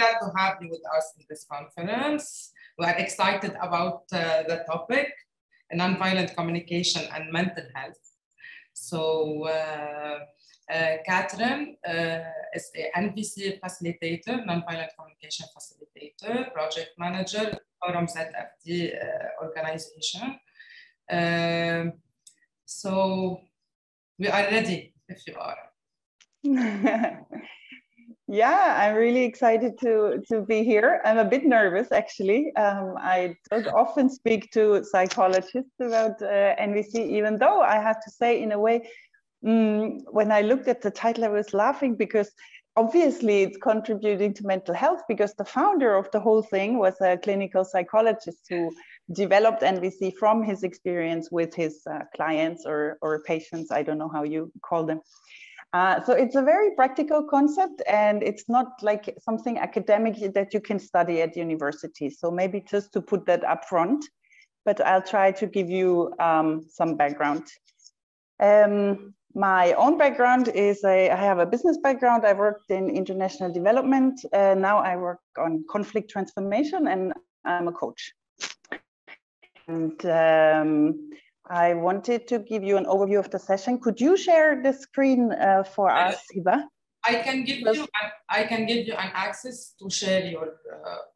glad to have you with us in this conference. We are excited about the topic, nonviolent communication and mental health. So Katrin is an NVC facilitator, nonviolent communication facilitator, project manager from ZEFD organization. So we are ready if you are. Yeah, I'm really excited to be here. I'm a bit nervous, actually. I don't often speak to psychologists about NVC, even though I have to say, in a way, when I looked at the title, I was laughing because obviously it's contributing to mental health, because the founder of the whole thing was a clinical psychologist who developed NVC from his experience with his clients or patients. I don't know how you call them. So it's a very practical concept, and it's not like something academic that you can study at university. So maybe just to put that up front, but I'll try to give you some background. My own background is I have a business background. I worked in international development. Now I work on conflict transformation, and I'm a coach. And I wanted to give you an overview of the session. Could you share the screen for us, Hiba? I can give you an access to share your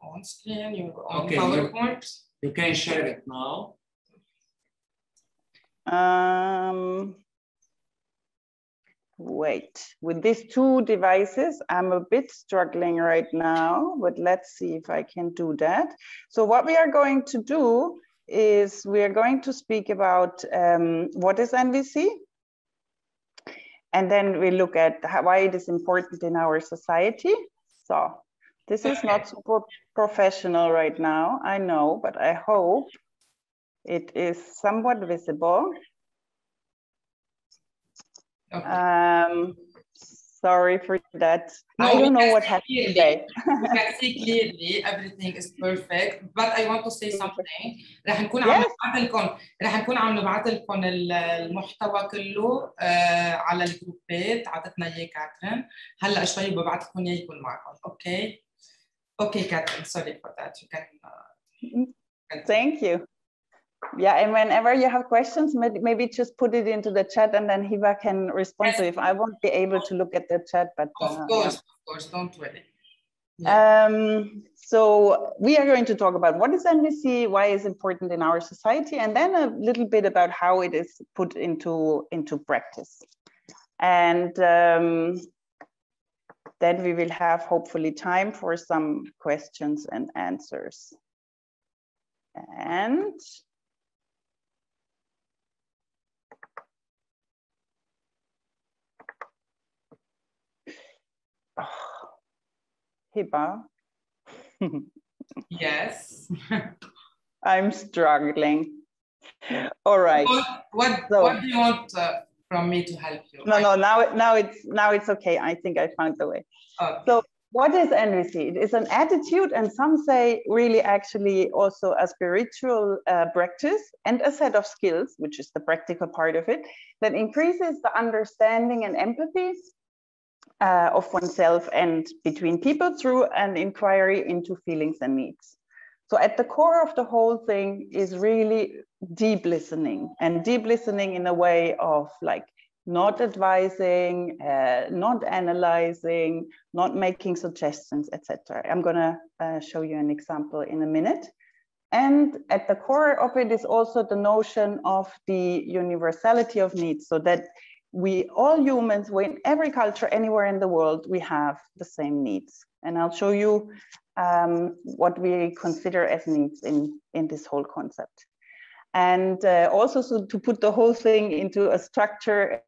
own screen, your own PowerPoint. You can share it now. Wait, with these two devices, I'm a bit struggling right now, but let's see if I can do that. So what we are going to do is we are going to speak about what is NVC, and then we look at why it is important in our society. So this is not super professional right now, I know, but I hope it is somewhat visible. Okay. Sorry for that. No, I don't know what happened today. You can see clearly everything is perfect, but I want to say something. راح نكون عم نبعث لكم المحتوى كله على الجروبات، عطتنا اياه كاترين. هلا شوي ببعث لكم اياه يكون معكم. اوكي. اوكي كاترين, sorry for that. You can Thank you. Yeah, and whenever you have questions, maybe just put it into the chat, and then Hiba can respond to it. I won't be able to look at the chat, but of course, don't worry. Yeah. So we are going to talk about what is NVC, why it's important in our society, and then a little bit about how it is put into practice. And then we will have hopefully time for some questions and answers. And Hiba. Yes. I'm struggling. All right. What do you want from me to help you? No, now it's okay. I think I found the way. Okay. So what is NVC? It is an attitude, and some say really actually also a spiritual practice and a set of skills, which is the practical part of it, that increases the understanding and empathy of oneself and between people through an inquiry into feelings and needs. So at the core of the whole thing is really deep listening, and deep listening in a way of like not advising, not analyzing, not making suggestions, etc. I'm gonna show you an example in a minute. And at the core of it is also the notion of the universality of needs, so that we all humans, in every culture, anywhere in the world, we have the same needs. And I'll show you what we consider as needs in this whole concept. And also, so to put the whole thing into a structure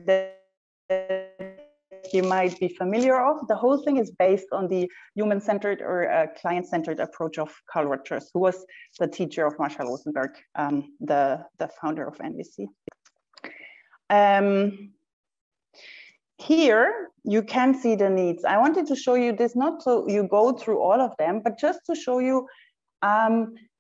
that you might be familiar of, the whole thing is based on the human-centered or client-centered approach of Carl Rogers, who was the teacher of Marshall Rosenberg, the founder of NVC. Here you can see the needs. I wanted to show you this, not so you go through all of them, but just to show you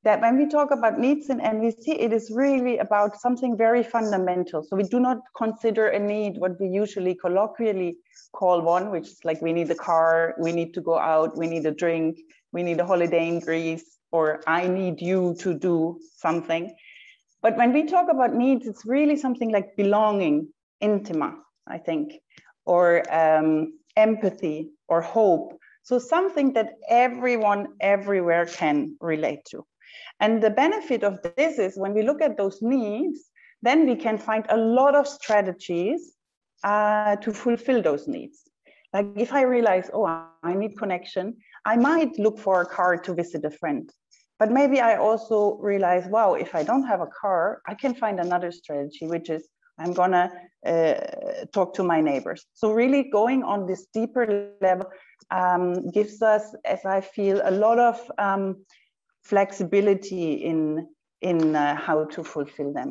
that when we talk about needs in NVC, it is really about something very fundamental. So we do not consider a need what we usually colloquially call one, which is like we need a car, we need to go out, we need a drink, we need a holiday in Greece, or I need you to do something. But when we talk about needs, it's really something like belonging, intima, I think, or empathy or hope. So something that everyone everywhere can relate to. And the benefit of this is when we look at those needs, then we can find a lot of strategies to fulfill those needs. Like if I realize, oh, I need connection, I might look for a car to visit a friend. But maybe I also realize, wow, if I don't have a car, I can find another strategy, which is I'm gonna talk to my neighbors. So really going on this deeper level gives us, as I feel, a lot of flexibility in how to fulfill them.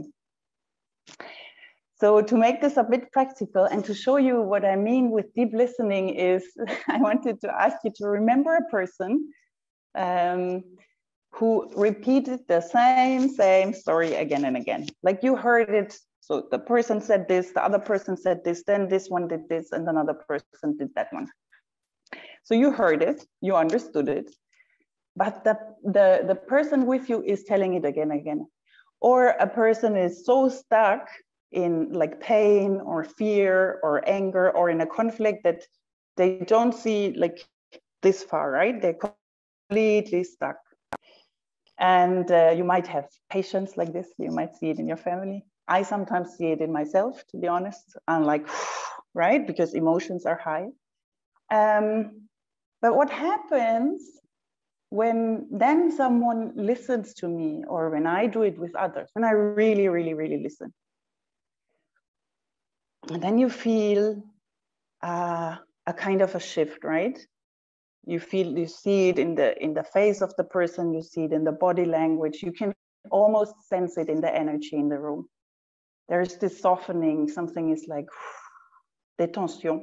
So to make this a bit practical and to show you what I mean with deep listening is, I wanted to ask you to remember a person who repeated the same story again and again. Like you heard it, so the person said this, the other person said this, then this one did this, and another person did that one. So you heard it, you understood it, but the person with you is telling it again and again. Or a person is so stuck in like pain or fear or anger or in a conflict that they don't see like this far, right? They're completely stuck. And you might have patients like this. You might see it in your family. I sometimes see it in myself, to be honest. I'm like, right? Because emotions are high. But what happens when then someone listens to me, or when I do it with others, when I really, really, really listen, and then you feel a kind of a shift, right? You see it in the face of the person, you see it in the body language, you can almost sense it in the energy in the room. There's this softening, something is like détention.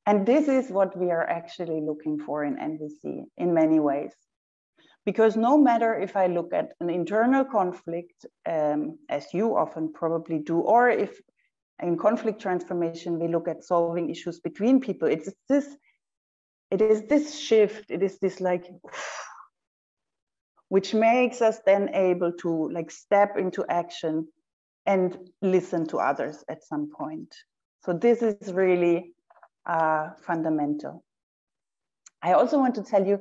And this is what we are actually looking for in NVC in many ways. Because no matter if I look at an internal conflict, as you often probably do, or if in conflict transformation, we look at solving issues between people, it is this shift, it is this like, which makes us then able to like step into action and listen to others at some point. So this is really fundamental. I also want to tell you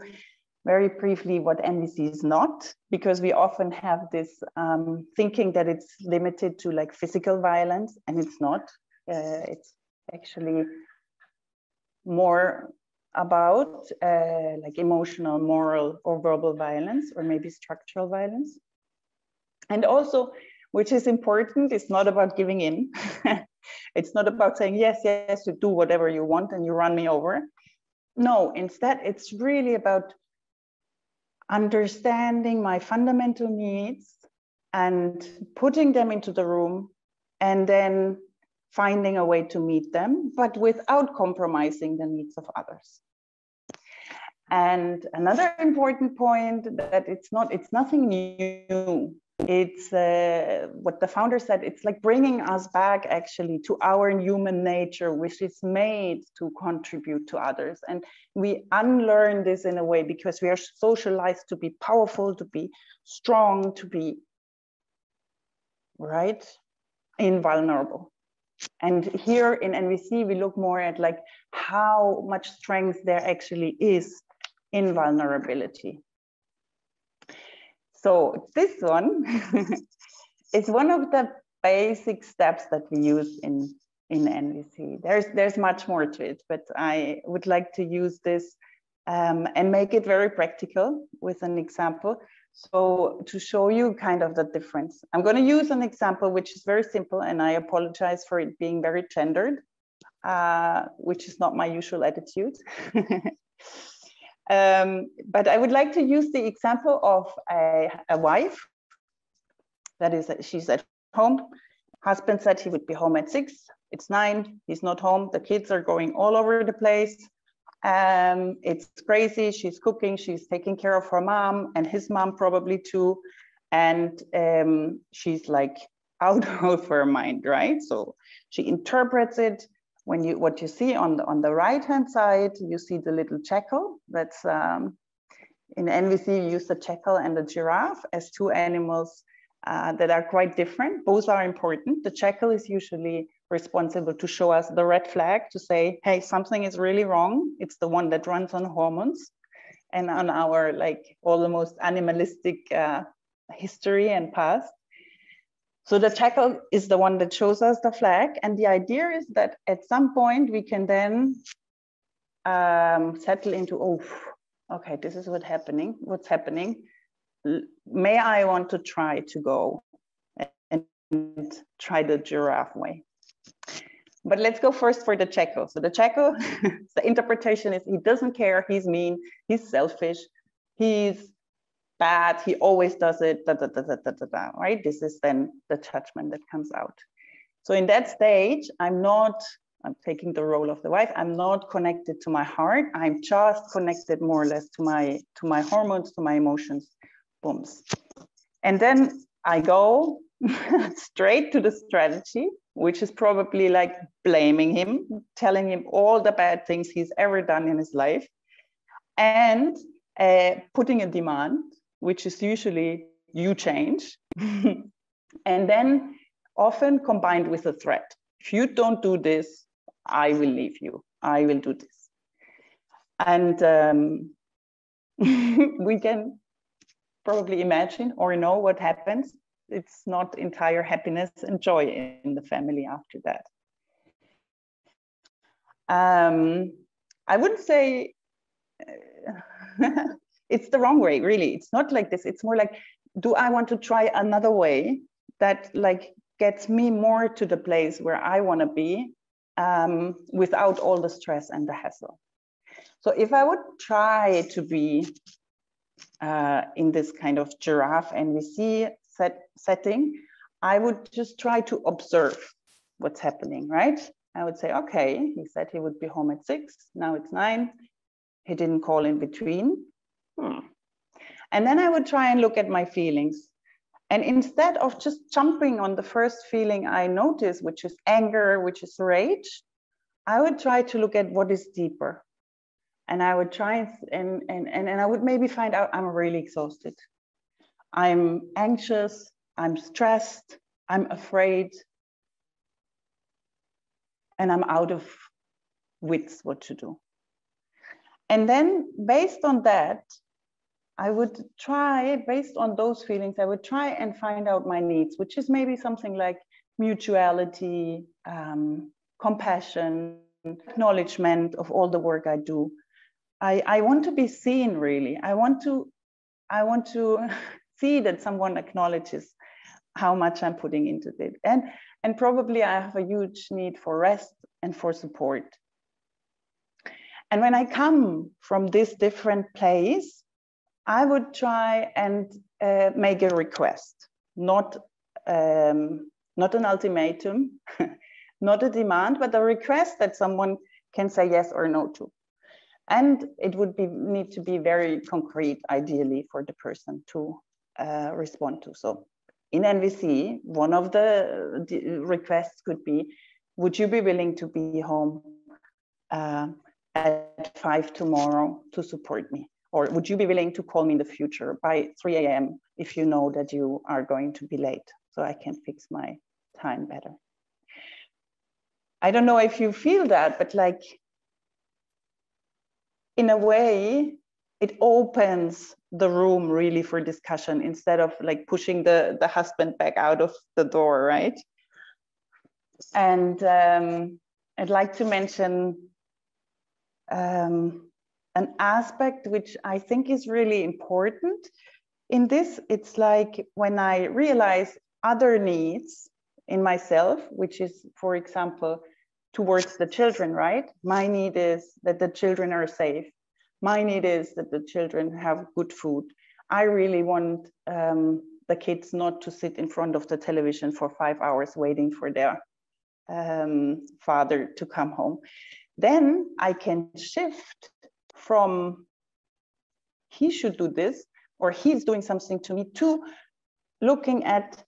very briefly what NVC is not, because we often have this thinking that it's limited to like physical violence, and it's not. It's actually more about like emotional, moral, or verbal violence, or maybe structural violence. And also, which is important, it's not about giving in. It's not about saying, yes, yes, you do whatever you want and you run me over. No, instead, it's really about understanding my fundamental needs and putting them into the room and then finding a way to meet them, but without compromising the needs of others. And another important point that it's nothing new. It's what the founder said, it's like bringing us back actually to our human nature, which is made to contribute to others. And we unlearn this in a way because we are socialized to be powerful, to be strong, to be, right, invulnerable. And here in NVC, we look more at like how much strength there actually is in vulnerability. So this one is one of the basic steps that we use in NVC. There's much more to it, but I would like to use this and make it very practical with an example. So to show you kind of the difference, I'm going to use an example which is very simple, and I apologize for it being very gendered, which is not my usual attitude. But I would like to use the example of a wife. That is, she's at home. Husband said he would be home at 6. It's 9. He's not home. The kids are going all over the place. It's crazy. She's cooking. She's taking care of her mom and his mom probably too. And she's like out of her mind, right? So she interprets it. When what you see on the right-hand side, you see the little jackal. That's in NVC, you use the jackal and the giraffe as two animals that are quite different. Both are important. The jackal is usually responsible to show us the red flag, to say, hey, something is really wrong. It's the one that runs on hormones and on our like almost animalistic history and past. So the jackal is the one that shows us the flag. And the idea is that at some point we can then settle into, oh, okay, this is what's happening. May I want to try to go and try the giraffe way. But let's go first for the jackal. So the jackal, the interpretation is he doesn't care, he's mean, he's selfish, he's bad, he always does it, right? This is then the judgment that comes out. So in that stage, I'm taking the role of the wife. I'm not connected to my heart. I'm just connected more or less to my hormones, to my emotions, booms. And then I go straight to the strategy, which is probably like blaming him, telling him all the bad things he's ever done in his life, and putting a demand, which is usually you change, and then often combined with a threat. If you don't do this, I will leave you. I will do this. And we can probably imagine or know what happens. It's not entire happiness and joy in the family after that. I wouldn't say it's the wrong way, really. It's not like this. It's more like, do I want to try another way that like gets me more to the place where I want to be without all the stress and the hassle? So if I would try to be in this kind of giraffe NVC setting, I would just try to observe what's happening, right? I would say, okay, he said he would be home at 6, now it's 9. He didn't call in between. And then I would try and look at my feelings. And instead of just jumping on the first feeling I notice, which is anger, which is rage, I would try to look at what is deeper. And I would try and I would maybe find out I'm really exhausted. I'm anxious, I'm stressed, I'm afraid, and I'm out of wits what to do. And then based on that, I would try, based on those feelings, I would try and find out my needs, which is maybe something like mutuality, compassion, acknowledgement of all the work I do. I want to be seen, really. I want to see that someone acknowledges how much I'm putting into it. And probably I have a huge need for rest and for support. And when I come from this different place, I would try and make a request, not an ultimatum, not a demand, but a request that someone can say yes or no to. And it would need to be very concrete, ideally, for the person to respond to. So in NVC, one of the requests could be, would you be willing to be home at 5 tomorrow to support me? Or would you be willing to call me in the future by 3 a.m. if you know that you are going to be late, so I can fix my time better? I don't know if you feel that, but like, in a way, it opens the room really for discussion instead of like pushing the husband back out of the door, right? And I'd like to mention an aspect which I think is really important in this. It's like when I realize other needs in myself, which is, for example, towards the children, right? My need is that the children are safe. My need is that the children have good food. I really want the kids not to sit in front of the television for 5 hours waiting for their father to come home. then I can shift from he should do this, or he's doing something to me, to looking at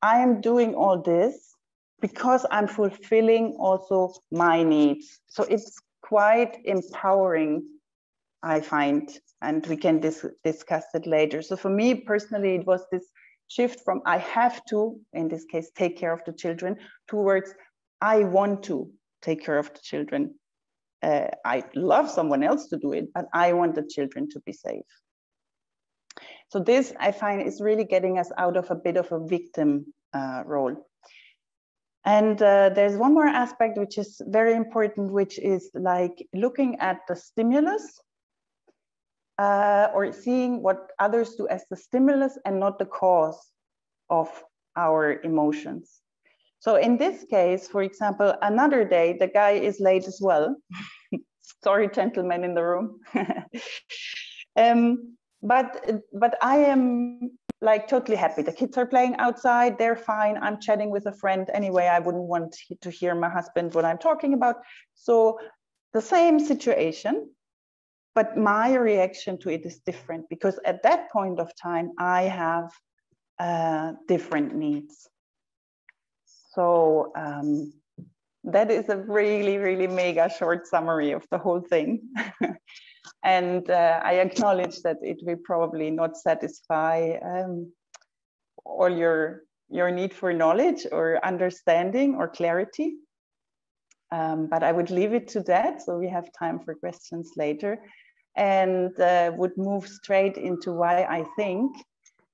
I am doing all this because I'm fulfilling also my needs. So it's quite empowering, I find, and we can discuss it later. So for me personally, it was this shift from I have to, in this case, take care of the children, towards I want to take care of the children. I love someone else to do it, but I want the children to be safe. So this, I find, is really getting us out of a bit of a victim role. And there's one more aspect which is very important, which is like looking at the stimulus or seeing what others do as the stimulus and not the cause of our emotions. So in this case, for example, another day, the guy is late as well. Sorry, gentlemen in the room. But I am like totally happy. The kids are playing outside, they're fine. I'm chatting with a friend anyway. I wouldn't want to hear my husband what I'm talking about. So the same situation, but my reaction to it is different because at that point of time, I have different needs. So that is a really, really mega short summary of the whole thing. And I acknowledge that it will probably not satisfy all your need for knowledge or understanding or clarity. But I would leave it to that. So we have time for questions later, and would move straight into why I think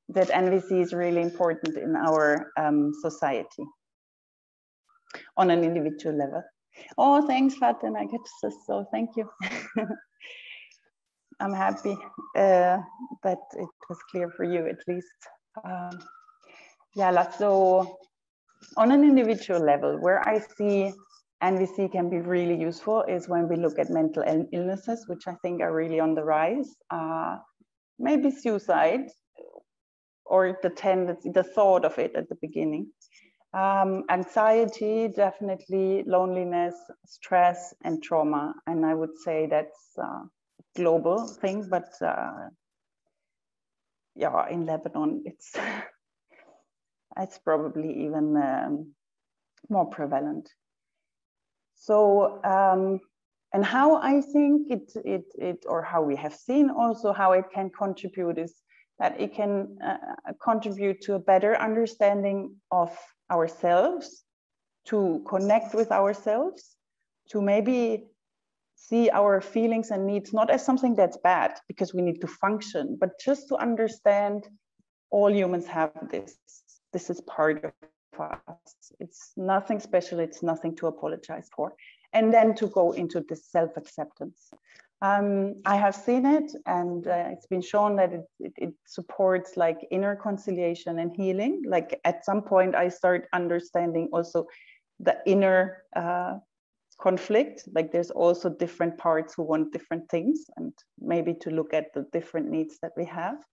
that NVC is really important in our society on an individual level. Oh, thanks, Fatin. I get this, so thank you. I'm happy that it was clear for you at least. Yeah, so on an individual level, where I see NVC can be really useful is when we look at mental illnesses, which I think are really on the rise. Maybe suicide or the tendency, the thought of it at the beginning. Anxiety, definitely, loneliness, stress, and trauma. And I would say that's global thing, but yeah, in Lebanon, it's probably even more prevalent. So, and how I think it or how we have seen also how it can contribute is that it can contribute to a better understanding of ourselves, to connect with ourselves, to maybe see our feelings and needs not as something that's bad because we need to function, but just to understand all humans have this. This is part of us. It's nothing special. It's nothing to apologize for. And then to go into this self-acceptance. I have seen it, and it's been shown that it supports like inner conciliation and healing. Like at some point I start understanding also the inner conflict, like there's also different parts who want different things, and maybe to look at the different needs that we have.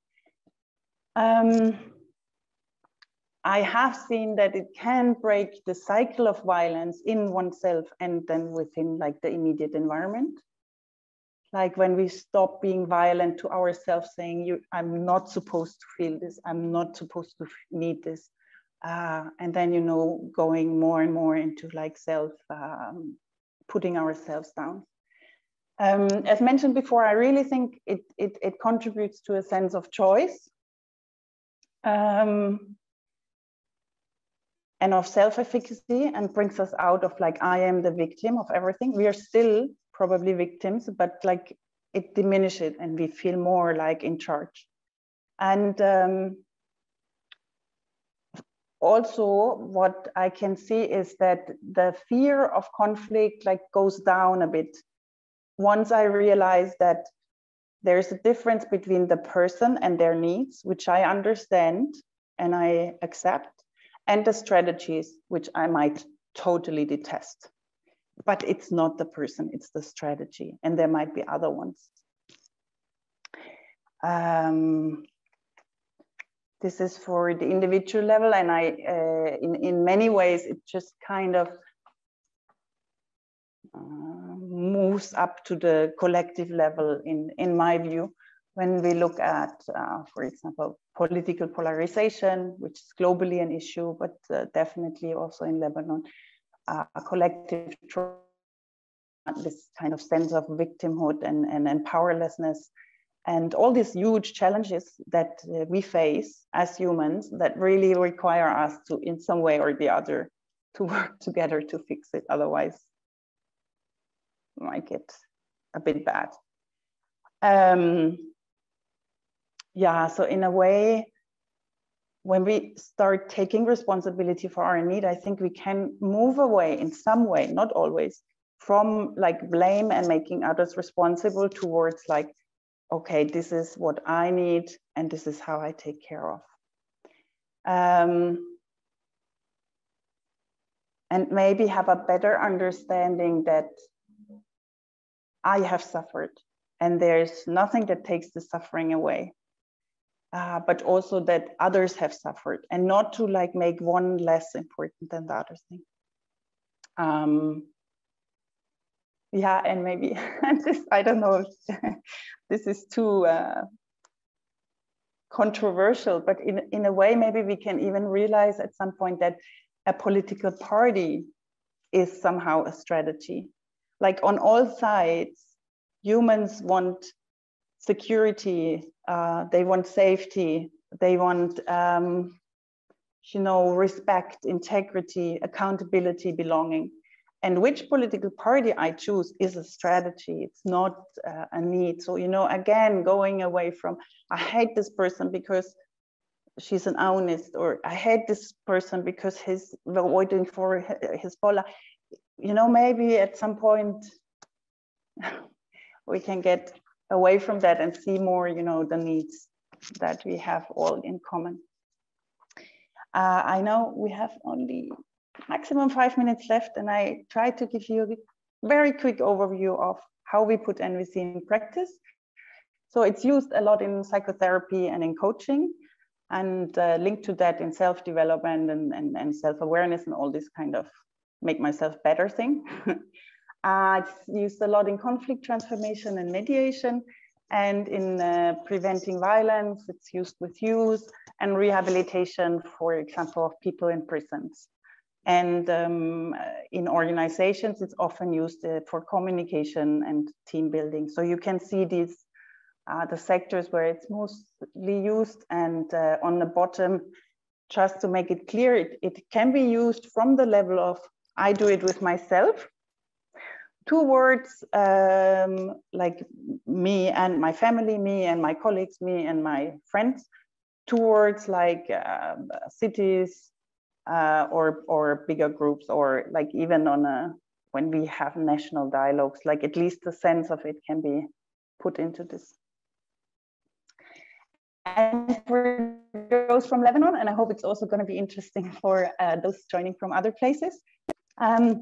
I have seen that it can break the cycle of violence in oneself and then within like the immediate environment. Like when we stop being violent to ourselves, saying, I'm not supposed to feel this, I'm not supposed to need this. And then, you know, going more and more into like self, putting ourselves down. As mentioned before, I really think it contributes to a sense of choice and of self-efficacy, and brings us out of like, I am the victim of everything. We are still probably victims, but like it diminishes and we feel more like in charge. And also what I can see is that the fear of conflict like goes down a bit once I realize that there's a difference between the person and their needs, which I understand and I accept, and the strategies, which I might totally detest. But it's not the person, it's the strategy, and there might be other ones. This is for the individual level, and in many ways, it just kind of moves up to the collective level in my view, when we look at, for example, political polarization, which is globally an issue, but definitely also in Lebanon, a collective trauma, this kind of sense of victimhood and powerlessness, and all these huge challenges that we face as humans that really require us to, in some way or the other, to work together to fix it. Otherwise, it might get a bit bad. Yeah, so in a way, when we start taking responsibility for our need, I think we can move away in some way, not always, from like blame and making others responsible towards like, okay, this is what I need and this is how I take care of. And maybe have a better understanding that I have suffered and there's nothing that takes the suffering away. But also that others have suffered, and not to like make one less important than the other thing. Yeah, and maybe this, I don't know if this is too controversial, but in a way, maybe we can even realize at some point that a political party is somehow a strategy. Like on all sides, humans want security, they want safety, they want, you know, respect, integrity, accountability, belonging. And which political party I choose is a strategy. It's not a need. So, you know, again, going away from, I hate this person because she's an agonist, or I hate this person because he's waiting for Hezbollah. You know, maybe at some point we can get away from that and see more, you know, the needs that we have all in common. I know we have only maximum 5 minutes left, and I try to give you a very quick overview of how we put NVC in practice. So it's used a lot in psychotherapy and in coaching, and linked to that in self-development and self-awareness and all this kind of make myself better thing. It's used a lot in conflict transformation and mediation, and in preventing violence. It's used with youth and rehabilitation, for example, of people in prisons. And in organizations, it's often used for communication and team building. So you can see these, the sectors where it's mostly used, and on the bottom, just to make it clear, it can be used from the level of I do it with myself, towards like me and my family, me and my colleagues, me and my friends, towards like cities or bigger groups, or like even on a, when we have national dialogues, like at least the sense of it can be put into this. And for those from Lebanon, and I hope it's also going to be interesting for those joining from other places,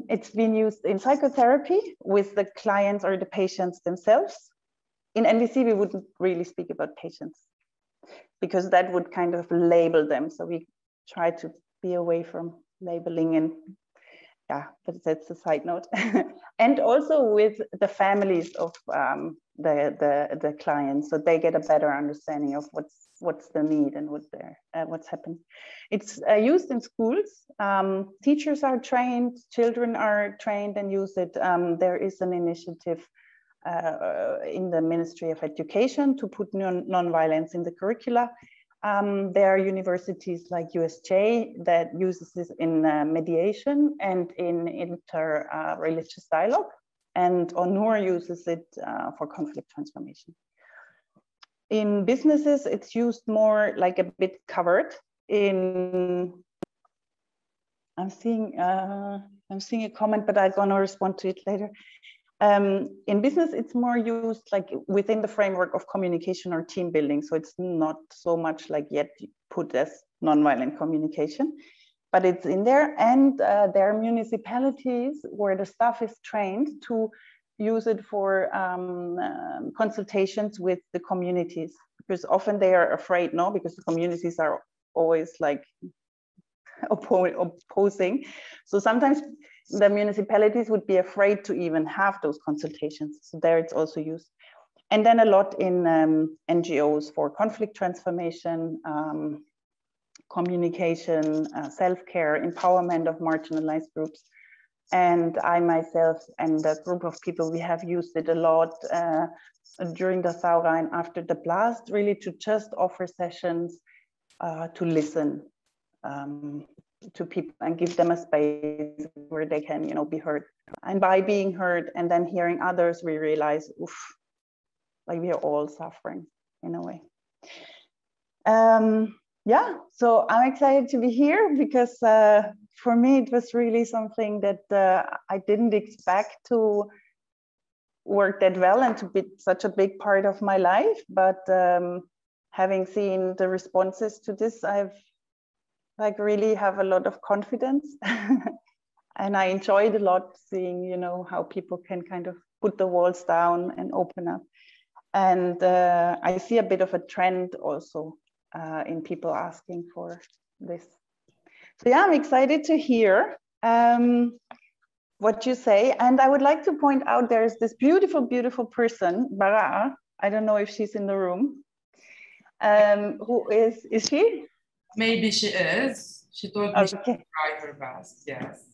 it's been used in psychotherapy with the clients or the patients themselves. In NVC, we wouldn't really speak about patients because that would kind of label them. So we try to be away from labeling, and yeah, but that's a side note. And also with the families of the clients, so they get a better understanding of what's the need and what's happening. It's used in schools. Teachers are trained, children are trained and use it. There is an initiative in the Ministry of Education to put non-violence in the curricula. There are universities like USJ that uses this in mediation and in inter-religious dialogue, and ONUR uses it for conflict transformation. In businesses, it's used more like a bit covered. I'm seeing a comment, but I'm gonna respond to it later. In business, it's more used like within the framework of communication or team building. So it's not so much like yet put as nonviolent communication, but it's in there. And there are municipalities where the staff is trained to use it for consultations with the communities, because often they are afraid, no, because the communities are always like opposing. So sometimes the municipalities would be afraid to even have those consultations. So there it's also used. And then a lot in NGOs for conflict transformation, communication, self-care, empowerment of marginalized groups. And I myself and a group of people, we have used it a lot during the Thaura and after the blast, really to just offer sessions to listen to people and give them a space where they can, you know, be heard. And by being heard and then hearing others, we realize, oof, like we are all suffering in a way. Yeah, so I'm excited to be here because for me, it was really something that I didn't expect to work that well and to be such a big part of my life. But having seen the responses to this, I've like really have a lot of confidence. And I enjoyed a lot seeing, you know, how people can kind of put the walls down and open up. And I see a bit of a trend also in people asking for this. So yeah, I'm excited to hear what you say. And I would like to point out there's this beautiful, beautiful person, Baraa. I don't know if she's in the room. Who is she? Maybe she is. She told me she would try her best, yes.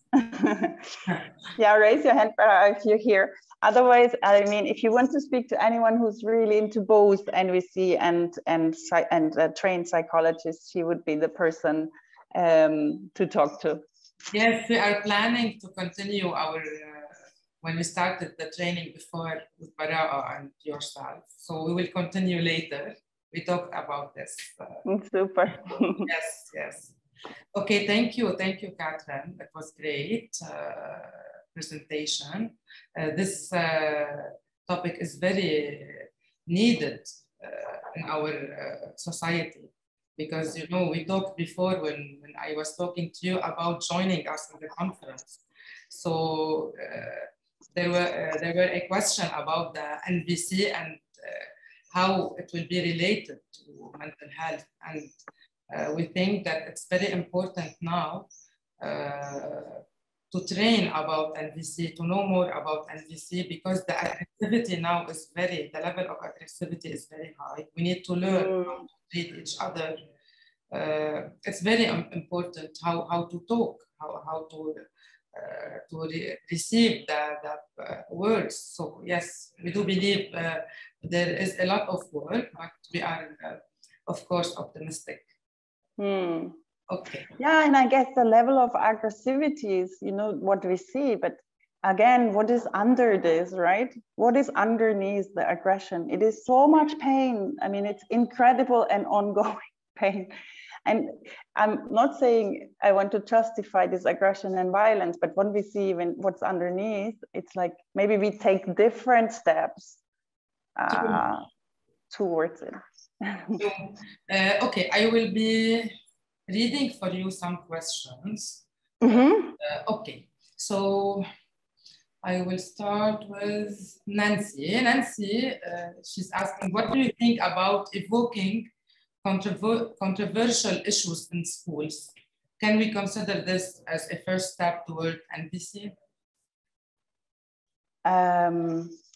Yeah, raise your hand, Baraa, if you're here. Otherwise, I mean, if you want to speak to anyone who's really into both NVC and trained psychologists, she would be the person to talk to. Yes, we are planning to continue our, when we started the training before with Baraa and yourself. So we will continue later. We talk about this. Super. Yes, yes. Okay, thank you, Katrin. That was great presentation. This topic is very needed in our society because, you know, we talked before when I was talking to you about joining us in the conference. So there were a question about the NVC and how it will be related to mental health. And we think that it's very important now to train about NVC, to know more about NVC, because the aggressivity now is the level of aggressivity is very high. We need to learn how to treat each other. It's very important how to talk, how to receive the words. So yes, we do believe there is a lot of work, but we are, of course, optimistic. Okay. Yeah, and I guess the level of aggressivity is, you know, what we see, but again, what is under this, right? What is underneath the aggression? It is so much pain. I mean, it's incredible and ongoing pain. And I'm not saying I want to justify this aggression and violence, but when we see what's underneath, it's like maybe we take different steps towards it. Okay, I will be reading for you some questions. Okay, so I will start with Nancy. Nancy, she's asking, what do you think about evoking controversial issues in schools? Can we consider this as a first step toward NVC?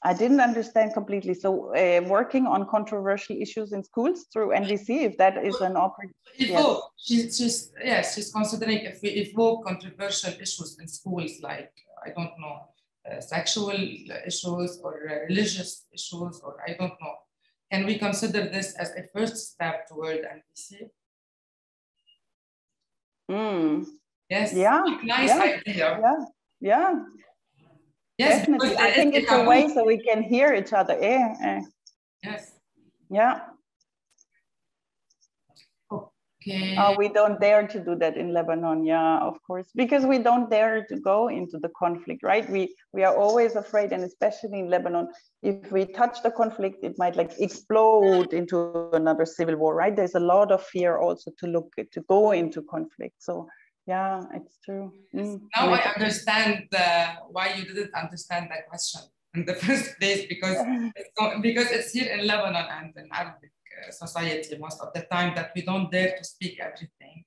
I didn't understand completely. So working on controversial issues in schools through NVC, if that is an opportunity. Yes. She's considering if we evoke controversial issues in schools, like, I don't know, sexual issues or religious issues, or I don't know. Can we consider this as a first step toward NVC? Yes. Yeah. Nice idea. Yeah. Yes, definitely. I think it's a way so we can hear each other. Yes. Yeah. Okay. We don't dare to do that in Lebanon. Yeah, of course, because we don't dare to go into the conflict, right? We are always afraid, and especially in Lebanon, if we touch the conflict, it might like explode into another civil war, right? There's a lot of fear also to go into conflict. So yeah, it's true. Now I understand why you didn't understand that question in the first place, because it's here in Lebanon and in Arabic society most of the time that we don't dare to speak everything.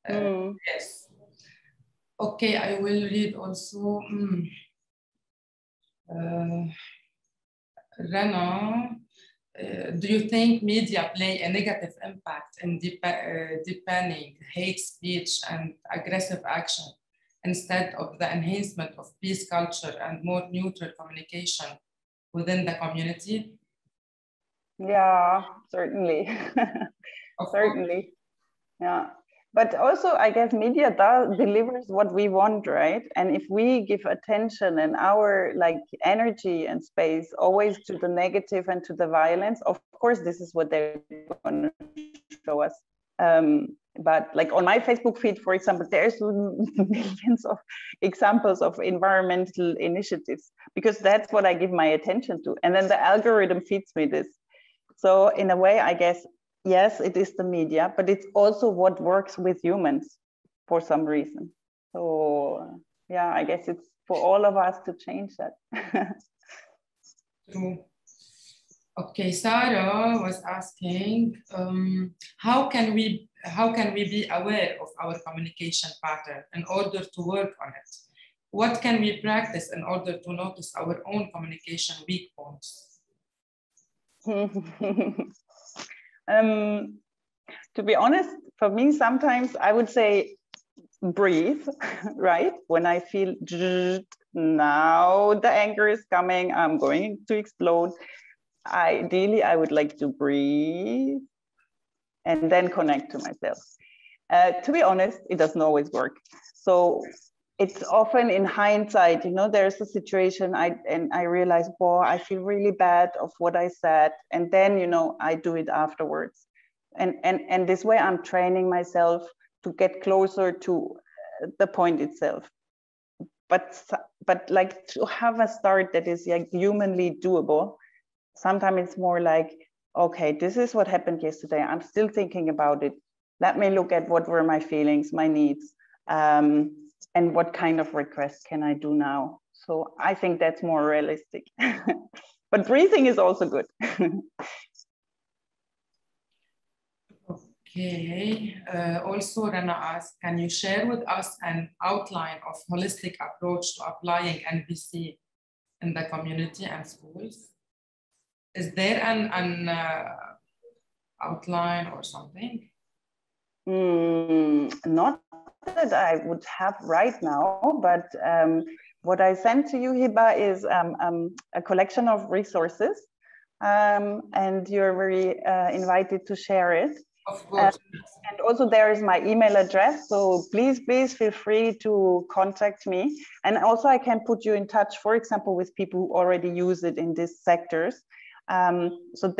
Yes. Okay, I will read also. Rana, do you think media play a negative impact in deepening hate speech and aggressive action instead of the enhancement of peace culture and more neutral communication within the community? Yeah, certainly. Certainly. Yeah. But also, I guess media delivers what we want, right? And if we give attention and our like energy and space always to the negative and to the violence, of course, this is what they're going to show us. But like on my Facebook feed, for example, there's millions of examples of environmental initiatives because that's what I give my attention to. And then the algorithm feeds me this. So in a way, I guess, yes, it is the media, but it's also what works with humans for some reason. So yeah, I guess it's for all of us to change that. True. Okay, Sarah was asking, how can we be aware of our communication pattern in order to work on it? What can we practice in order to notice our own communication weak points? To be honest, for me, sometimes I would say breathe, right? When I feel now the anger is coming, I'm going to explode. Ideally, I would like to breathe and then connect to myself. To be honest, it doesn't always work. So it's often in hindsight, you know, there's a situation and I realize, boy, I feel really bad of what I said. And then, you know, I do it afterwards. And this way I'm training myself to get closer to the point itself. But like to have a start that is like humanly doable. Sometimes it's more like, okay, this is what happened yesterday. I'm still thinking about it. Let me look at what were my feelings, my needs, and what kind of request can I do now? So I think that's more realistic. But breathing is also good. Okay. Also, Rana asked, can you share with us an outline of holistic approach to applying NVC in the community and schools? Is there an outline or something? Not that I would have right now, but what I sent to you, Hiba, is a collection of resources, and you're very invited to share it. Of course. And also there is my email address, so please feel free to contact me. And also I can put you in touch, for example, with people who already use it in these sectors. So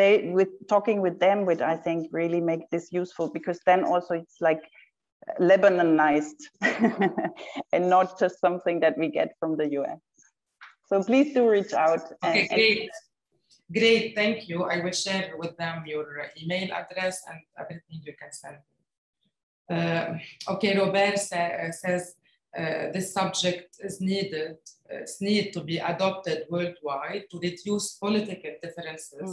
talking with them would, I think, really make this useful, because then also it's like Lebanonized and not just something that we get from the US. So please do reach out. Okay, great. Great, thank you. I will share with them your email address and everything you can send me. Okay, Robert says this subject is needed. It's need to be adopted worldwide to reduce political differences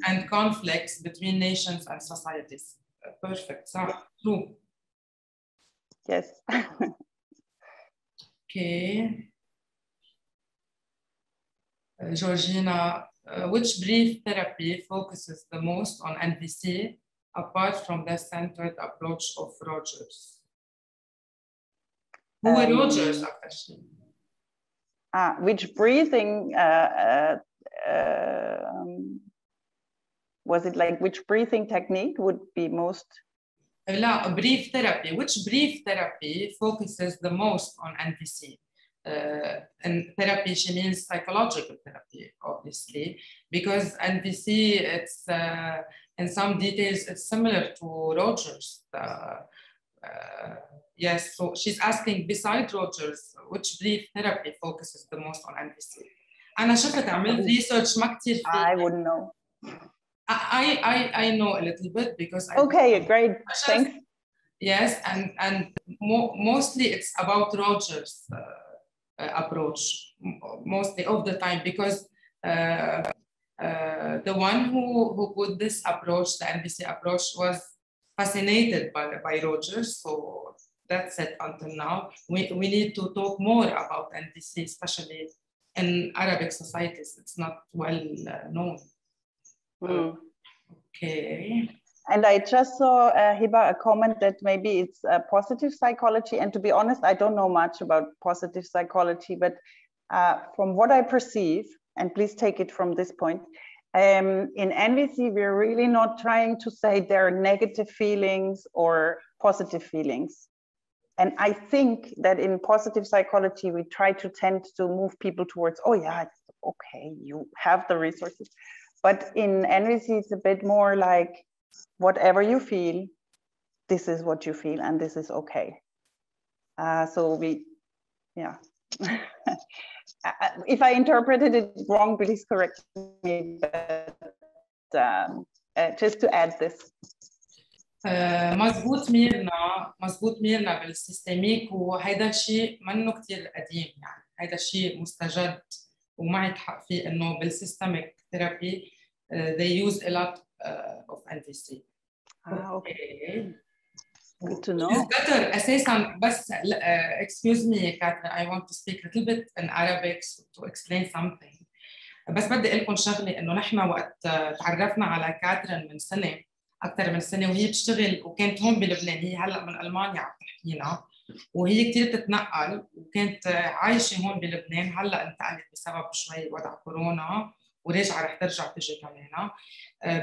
and conflicts between nations and societies. Perfect, true. Yes. Okay. Georgina, which brief therapy focuses the most on NVC apart from the centered approach of Rogers? Who are Rogers, actually? Which breathing, was it like which breathing technique would be most? Brief therapy. Which brief therapy focuses the most on NVC? And therapy, she means psychological therapy, obviously, because NVC, it's in some details, it's similar to Rogers. Yes, so she's asking, besides Rogers, which brief therapy focuses the most on NVC? أنا شفت عملت research ما كتير فيه. I wouldn't know. I know a little bit because okay, great, thanks. Yes, and mostly it's about Rogers' approach, mostly of the time, because the one who put this approach, the NVC approach, was fascinated by Rogers, so that's it until now. We need to talk more about NVC, especially in Arabic societies. It's not well known. Okay. And I just saw, Hiba, a comment that maybe it's positive psychology. And to be honest, I don't know much about positive psychology, but from what I perceive, and please take it from this point, in NVC, we're really not trying to say there are negative feelings or positive feelings. And I think that in positive psychology, we try to tend to move people towards, oh yeah, it's okay, you have the resources. But in NVC, it's a bit more like, whatever you feel, this is what you feel, and this is okay. So we, yeah. If I interpreted it wrong, please correct me. But just to add this. مزبوط ميرنا بالسيستميك، وهيدا الشيء منه كتير قديم، يعني هيدا الشيء مستجد ومعك حق فيه انه بالسيستميك ثيرابي they use a lot of NVC. Okay. Good to know. It's better أساساً بس excuse me Catherine, I want to speak a little bit in Arabic to explain something. بس بدي أقول لكم شغلة، إنه نحن وقت تعرفنا على كاترين من سنة، أكثر من سنة، وهي بتشتغل وكانت هون بلبنان، هي هلا من ألمانيا عم تحكينا، وهي كثير بتتنقل وكانت عايشة هون بلبنان، هلا انتقلت بسبب شوي وضع كورونا ورجع رح ترجع تجي كمان.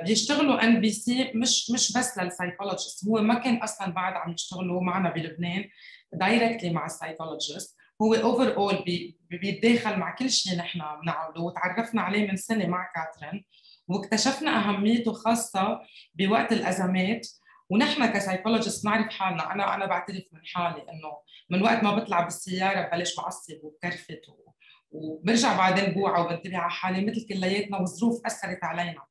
بيشتغلوا NVC مش بس للسايكولوجيست، هو ما كان اصلا بعد عم يشتغلوا معنا بلبنان دايركتلي مع السايكولوجيست، هو اوفر اول بيتداخل مع كل شيء نحن بنعمله، وتعرفنا عليه من سنه مع كاترين، واكتشفنا اهميته خاصه بوقت الازمات. ونحن كسايكولوجيست نعرف حالنا، انا بعترف من حالي انه من وقت ما بطلع بالسياره ببلش بعصب وبكرفت وبرجع بعدين بوعى وبنتبه على حالي مثل كلياتنا، والظروف اثرت علينا.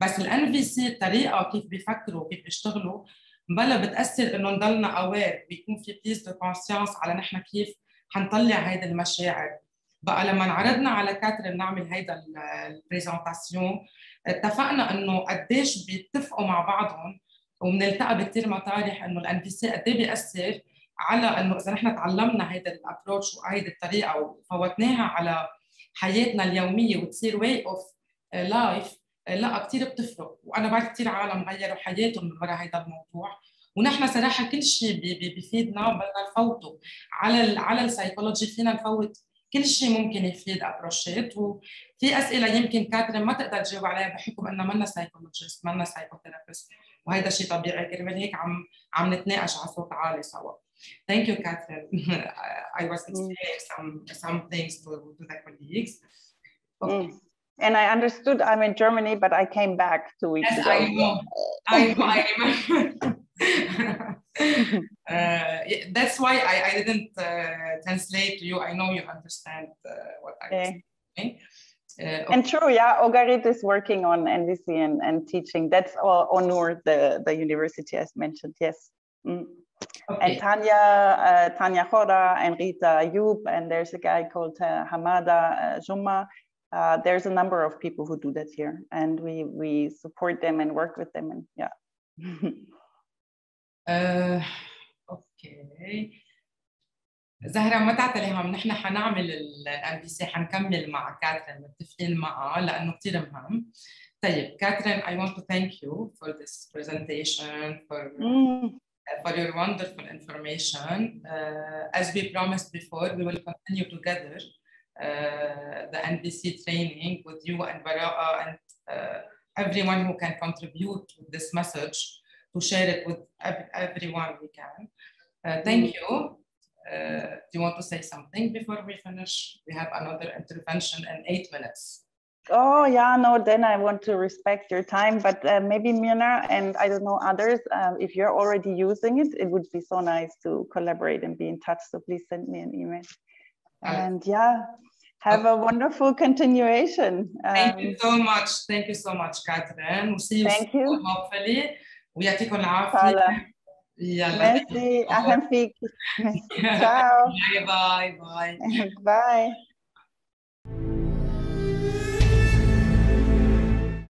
بس الNVC الطريقه كيف بيفكروا وكيف بيشتغلوا بلا بتاثر انه نضلنا اوير، بيكون في بليس دو كونسيانس على نحن كيف حنطلع هيدي المشاعر. بقى لما انعرضنا على كاترين نعمل هيدا البريزنتاسيون، اتفقنا انه قديش بيتفقوا مع بعضهم، وبنلتقى بكثير مطارح انه الNVC قد ايه بياثر على انه اذا نحن تعلمنا هيدا الابروتش وهيدي الطريقه وفوتناها على حياتنا اليوميه وتصير واي اوف لايف، لا كثير بتفرق. وانا بعرف كثير عالم غيروا حياتهم من وراء هيدا الموضوع، ونحن صراحه كل شيء بيفيدنا بدنا نفوته على السايكولوجي، فينا نفوت كل شيء ممكن يفيد ابروشات. وفي اسئله يمكن كاترين ما تقدر تجاوب عليها بحكم انها منا سايكولوجيست منا سايكوثيرابيست، وهذا شيء طبيعي، كرمال هيك عم نتناقش على صوت عالي سوا. Thank you, Catherine. I was explaining some things to the colleagues. Okay. And I understood I'm in Germany, but I came back 2 weeks ago. I know. I remember. That's why I didn't translate to you. I know you understand what I was saying. Okay. And true, yeah, Ogarit is working on NVC and teaching. That's Onur, the university as mentioned, yes. Okay. And Tanya Khora and Rita Ayub, and there's a guy called Hamada Jumma. There's a number of people who do that here, and we support them and work with them, and yeah. Okay. زهرة ما تعتلي هم، نحن حنعمل الNVC حنكمل مع كاترين، متفقين معها لأنه كتير مهم. طيب كاترين, I want to thank you for this presentation, for your wonderful information. As we promised before, we will continue together the NVC training with you and Bara'a and everyone who can contribute to this message, to share it with everyone we can. Thank you. Do you want to say something before we finish? We have another intervention in 8 minutes. Oh yeah, no, then I want to respect your time, but maybe Mirna and I don't know others, if you're already using it, it would be so nice to collaborate and be in touch. So please send me an email. And yeah, have a wonderful continuation. Thank you so much. Thank you so much, Catherine. We'll see you soon, hopefully. ويعطيكم العافية. Merci. أهلا فيك. Ciao. Bye. Bye.